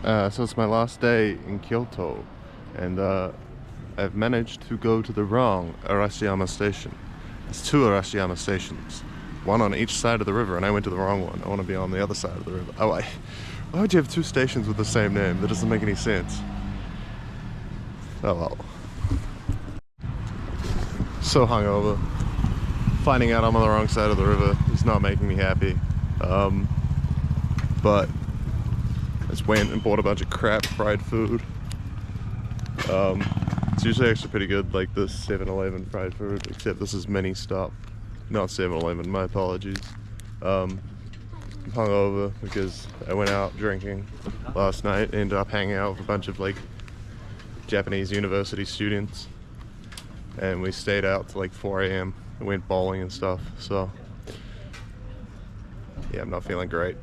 So it's my last day in Kyoto, and I've managed to go to the wrong Arashiyama station. There's two Arashiyama stations, one on each side of the river, and I went to the wrong one. I want to be on the other side of the river. Why would you have two stations with the same name? That doesn't make any sense. Oh well. So hungover. Finding out I'm on the wrong side of the river is not making me happy. But I just went and bought a bunch of crap fried food. It's usually actually pretty good, like this 7-Eleven fried food, except this is mini stop, not 7-Eleven, my apologies. I'm hungover because I went out drinking last night, ended up hanging out with a bunch of like Japanese university students, and we stayed out till like 4 a.m. and went bowling and stuff, so yeah, I'm not feeling great.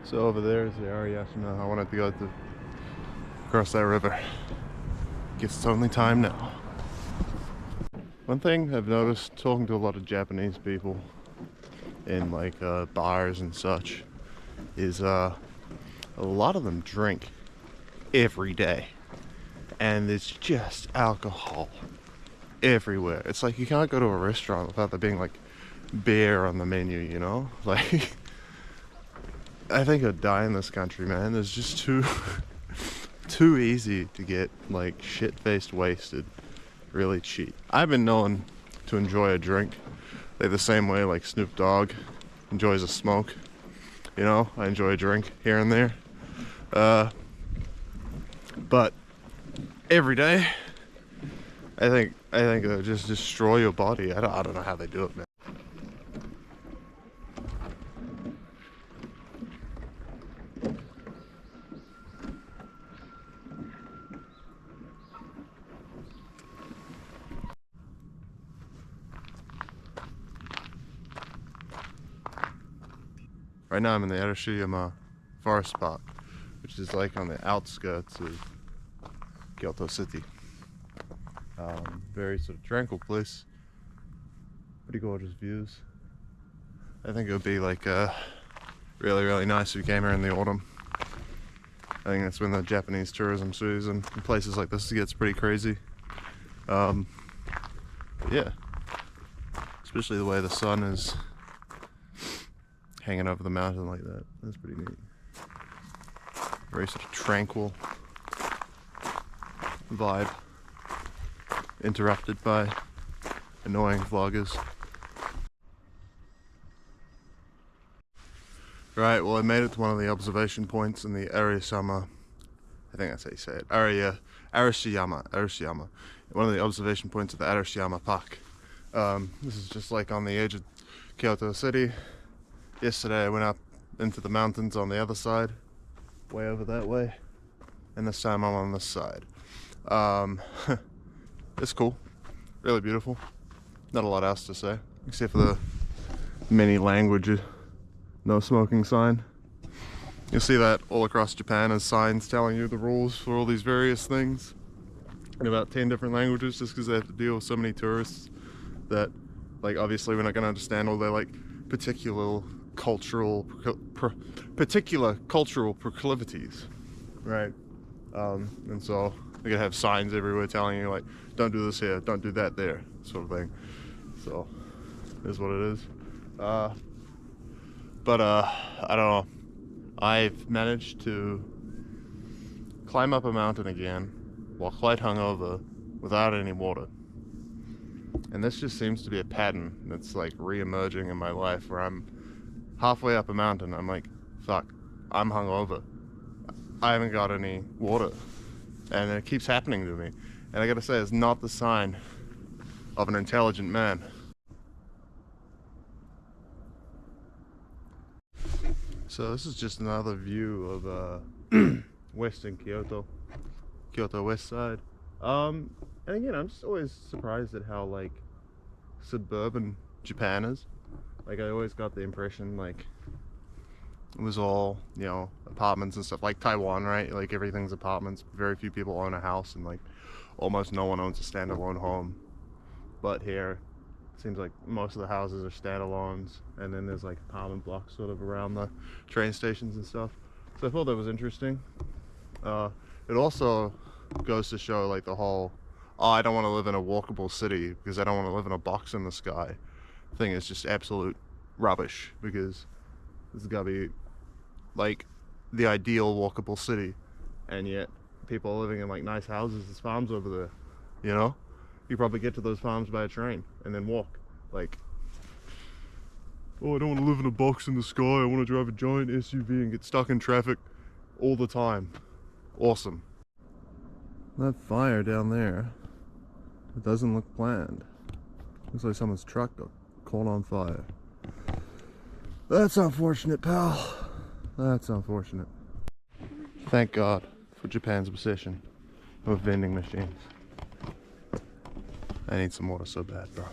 So over there is the Arashiyama. I wanted to go to cross that river. Guess it's only time now. One thing I've noticed talking to a lot of Japanese people in like bars and such is a lot of them drink every day, and there's just alcohol everywhere. It's like you can't go to a restaurant without there being like beer on the menu, you know? Like I think I'd die in this country, man. It's just too easy to get like shit-faced wasted really cheap. I've been known to enjoy a drink like the same way like Snoop Dogg enjoys a smoke. You know, I enjoy a drink here and there. But every day, I think it'll just destroy your body. I don't know how they do it, man. Right now I'm in the Arashiyama Forest Park, which is like on the outskirts of Kyoto City. Very sort of tranquil place. Pretty gorgeous views. I think it would be like really nice if you came here in the autumn. I think that's when the Japanese tourism season in places like this gets pretty crazy. Yeah, especially the way the sun is hanging over the mountain like that. That's pretty neat. Very sort of tranquil vibe, interrupted by annoying vloggers. Right, well I made it to one of the observation points in the Arashiyama, I think that's how you say it, Arashiyama. One of the observation points of the Arashiyama Park. This is just like on the edge of Kyoto City. Yesterday I went up into the mountains on the other side, way over that way, and this time I'm on this side. It's cool, really beautiful. Not a lot else to say, except for the many languages, no smoking sign. You'll see that all across Japan as signs telling you the rules for all these various things in about 10 different languages, just because they have to deal with so many tourists that, like, obviously we're not going to understand all their like particular cultural proclivities, right? And so they're gonna have signs everywhere telling you like, don't do this here, don't do that there, sort of thing. So is what it is. But I don't know, I've managed to climb up a mountain again while quite hungover without any water, and this just seems to be a pattern that's like re-emerging in my life, where I'm halfway up a mountain, I'm like, fuck, I'm hungover. I haven't got any water. And it keeps happening to me. And I gotta say, it's not the sign of an intelligent man. So this is just another view of Western Kyoto, Kyoto West Side. And again, I'm just always surprised at how like suburban Japan is. Like I always got the impression like it was all, you know, apartments and stuff, like Taiwan, right? Like everything's apartments. Very few people own a house, and like almost no one owns a standalone home. But here, it seems like most of the houses are standalones, and then there's like apartment blocks sort of around the train stations and stuff. So I thought that was interesting. It also goes to show like the whole, oh, I don't want to live in a walkable city because I don't want to live in a box in the sky thing is just absolute rubbish, because this has got to be like the ideal walkable city, and yet people are living in like nice houses. There's farms over there, you know. You probably get to those farms by a train and then walk. Like, oh, I don't want to live in a box in the sky. I want to drive a giant SUV and get stuck in traffic all the time. Awesome. That fire down there, it doesn't look planned. Looks like someone's truck got caught on fire. That's unfortunate, pal. That's unfortunate. Thank God for Japan's obsession with vending machines. I need some water so bad, bro.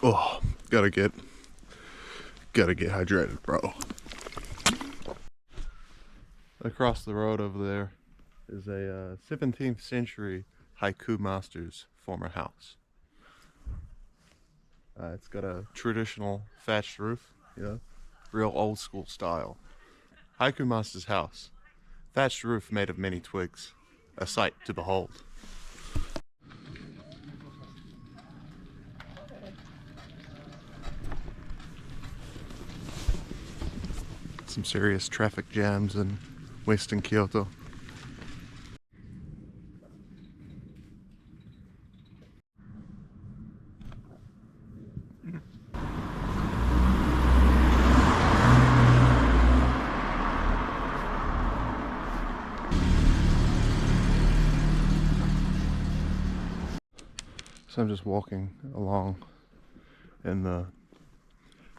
Oh, gotta get hydrated, bro. Across the road over there is a 17th century haiku master's former house. It's got a traditional thatched roof, you know, real old school style. Haiku master's house, thatched roof made of many twigs, a sight to behold. Some serious traffic jams in Western Kyoto. So I'm just walking along in the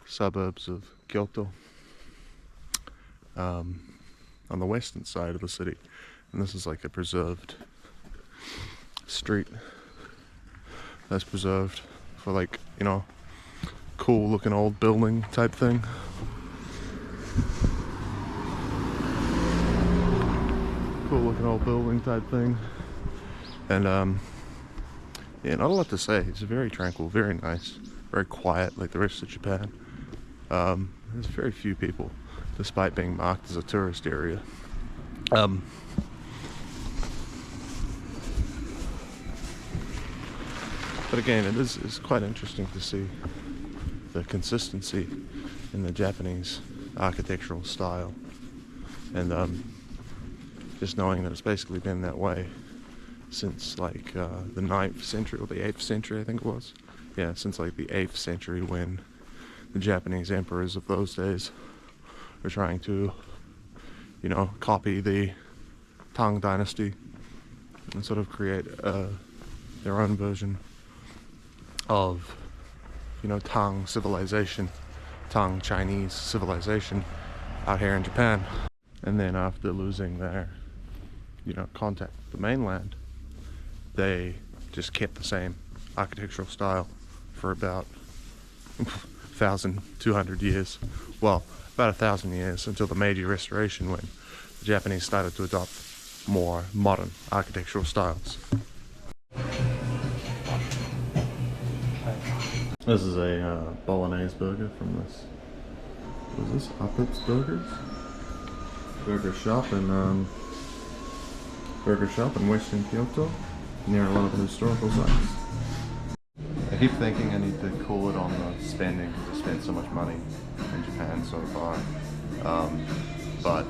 suburbs of Kyoto, on the western side of the city, and this is like a preserved street that's preserved for, like, you know, cool looking old building type thing. Cool looking old building type thing. And yeah, not a lot to say. It's very tranquil, very nice, very quiet, like the rest of Japan. There's very few people, despite being marked as a tourist area. But again, it's quite interesting to see the consistency in the Japanese architectural style, and just knowing that it's basically been that way since like the 9th century or the 8th century, I think it was. Yeah, since like the 8th century, when the Japanese emperors of those days were trying to, you know, copy the Tang dynasty and sort of create their own version of, you know, Tang civilization, Tang Chinese civilization out here in Japan. And then after losing their, you know, contact with the mainland, they just kept the same architectural style for about 1,200 years. Well, about 1,000 years, until the Meiji Restoration, when the Japanese started to adopt more modern architectural styles. This is a bolognese burger from this. What is this? Uppets Burgers? Burger shop in Western Kyoto, near a lot of the historical sites. I keep thinking I need to cool it on the spending because I spent so much money in Japan so far. But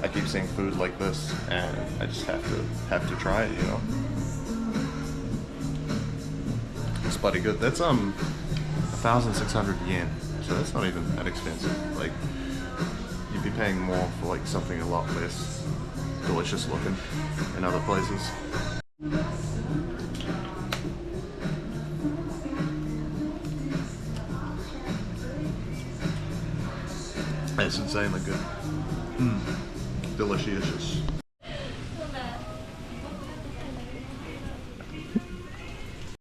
I keep seeing food like this, and I just have to try it, you know. It's bloody good. That's 1,600 yen, so that's not even that expensive. Like, you'd be paying more for like something a lot less delicious looking in other places. It's insanely good. Delicious.